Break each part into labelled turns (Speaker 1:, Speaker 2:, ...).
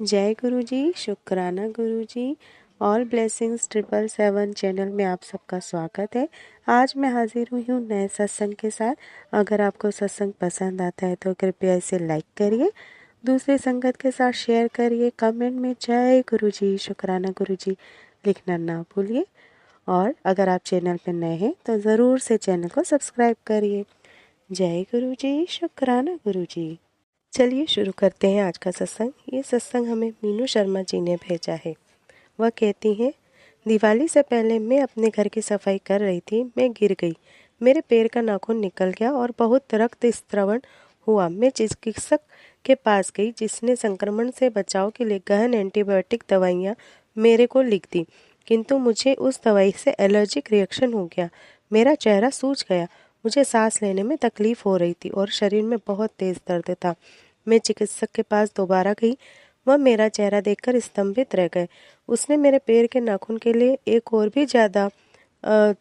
Speaker 1: जय गुरु जी, शुक्राना गुरु जी। All blessings 777 channel में आप सबका स्वागत है। आज मैं हाजिर हुई हूँ नए सत्संग के साथ। अगर आपको सत्संग पसंद आता है तो कृपया इसे लाइक करिए, दूसरे संगत के साथ शेयर करिए, कमेंट में जय गुरु जी, शुक्राना गुरु जी लिखना ना भूलिए। और अगर आप चैनल पर नए हैं तो ज़रूर से चैनल को सब्सक्राइब करिए। जय गुरु जी, शुक्राना गुरु जी। चलिए शुरू करते हैं आज का सत्संग। ये सत्संग हमें मीनू शर्मा जी ने भेजा है। वह कहती हैं, दिवाली से पहले मैं अपने घर की सफाई कर रही थी, मैं गिर गई। मेरे पैर का नाखून निकल गया और बहुत रक्त स्त्रवण हुआ। मैं चिकित्सक के पास गई, जिसने संक्रमण से बचाव के लिए गहन एंटीबायोटिक दवाइयाँ मेरे को लिख दी, किंतु मुझे उस दवाई से एलर्जिक रिएक्शन हो गया। मेरा चेहरा सूज गया। मुझे सांस लेने में तकलीफ हो रही थी और शरीर में बहुत तेज दर्द था। मैं चिकित्सक के पास दोबारा गई। वह मेरा चेहरा देखकर स्तंभित रह गए। उसने मेरे पैर के नाखून के लिए एक और भी ज़्यादा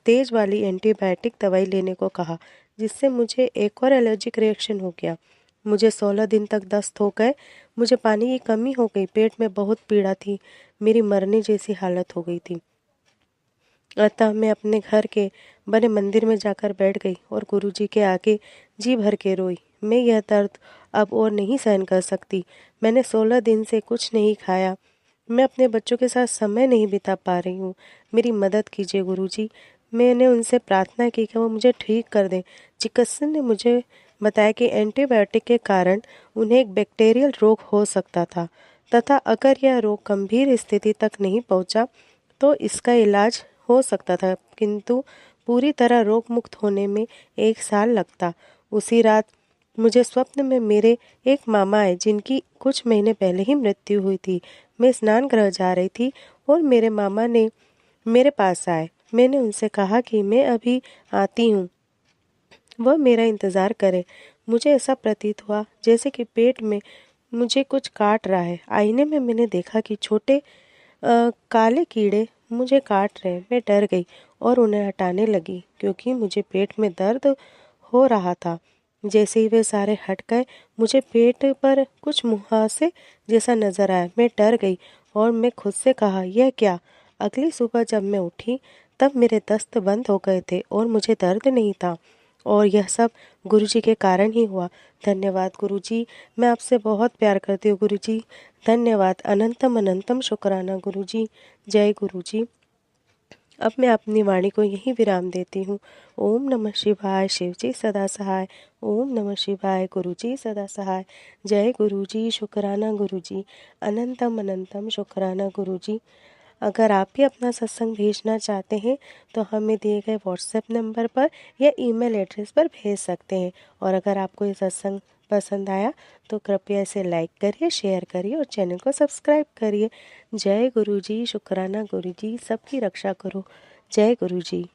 Speaker 1: तेज वाली एंटीबायोटिक दवाई लेने को कहा, जिससे मुझे एक और एलर्जिक रिएक्शन हो गया। मुझे 16 दिन तक दस्त हो गए। मुझे पानी की कमी हो गई। पेट में बहुत पीड़ा थी। मेरी मरने जैसी हालत हो गई थी। अतः मैं अपने घर के बने मंदिर में जाकर बैठ गई और गुरुजी के आगे जी भर के रोई। मैं यह दर्द अब और नहीं सहन कर सकती। मैंने 16 दिन से कुछ नहीं खाया। मैं अपने बच्चों के साथ समय नहीं बिता पा रही हूँ। मेरी मदद कीजिए गुरुजी। मैंने उनसे प्रार्थना की कि वो मुझे ठीक कर दें। चिकित्सक ने मुझे बताया कि एंटीबायोटिक के कारण उन्हें एक बैक्टीरियल रोग हो सकता था, तथा अगर यह रोग गंभीर स्थिति तक नहीं पहुंचा तो इसका इलाज हो सकता था, किंतु पूरी तरह रोग मुक्त होने में 1 साल लगता। उसी रात मुझे स्वप्न में मेरे एक मामा आए, जिनकी कुछ महीने पहले ही मृत्यु हुई थी। मैं स्नान गृह जा रही थी और मेरे मामा ने मेरे पास आए। मैंने उनसे कहा कि मैं अभी आती हूँ, वह मेरा इंतज़ार करे। मुझे ऐसा प्रतीत हुआ जैसे कि पेट में मुझे कुछ काट रहा है। आईने में मैंने देखा कि छोटे काले कीड़े मुझे काट रहे। मैं डर गई और उन्हें हटाने लगी, क्योंकि मुझे पेट में दर्द हो रहा था। जैसे ही वे सारे हट गए, मुझे पेट पर कुछ मुहासे जैसा नजर आया। मैं डर गई और मैं खुद से कहा, यह क्या? अगली सुबह जब मैं उठी तब मेरे दस्त बंद हो गए थे और मुझे दर्द नहीं था। और यह सब गुरुजी के कारण ही हुआ। धन्यवाद गुरुजी। मैं आपसे बहुत प्यार करती हूँ गुरुजी। धन्यवाद। अनंतम अनंतम शुक्राना गुरुजी। जय गुरुजी। अब मैं अपनी वाणी को यहीं विराम देती हूँ। ओम नमः शिवाय। शिवजी सदा सहाय। ओम नमः शिवाय। गुरुजी सदा सहाय। जय गुरुजी। शुक्राना गुरुजी। अनंतम अनंतम शुक्राना गुरुजी। अगर आप भी अपना सत्संग भेजना चाहते हैं तो हमें दिए गए व्हाट्सएप नंबर पर या ईमेल एड्रेस पर भेज सकते हैं। और अगर आपको ये सत्संग पसंद आया तो कृपया इसे लाइक करिए, शेयर करिए और चैनल को सब्सक्राइब करिए। जय गुरु जी। शुक्राना गुरु जी। सबकी रक्षा करो। जय गुरु जी।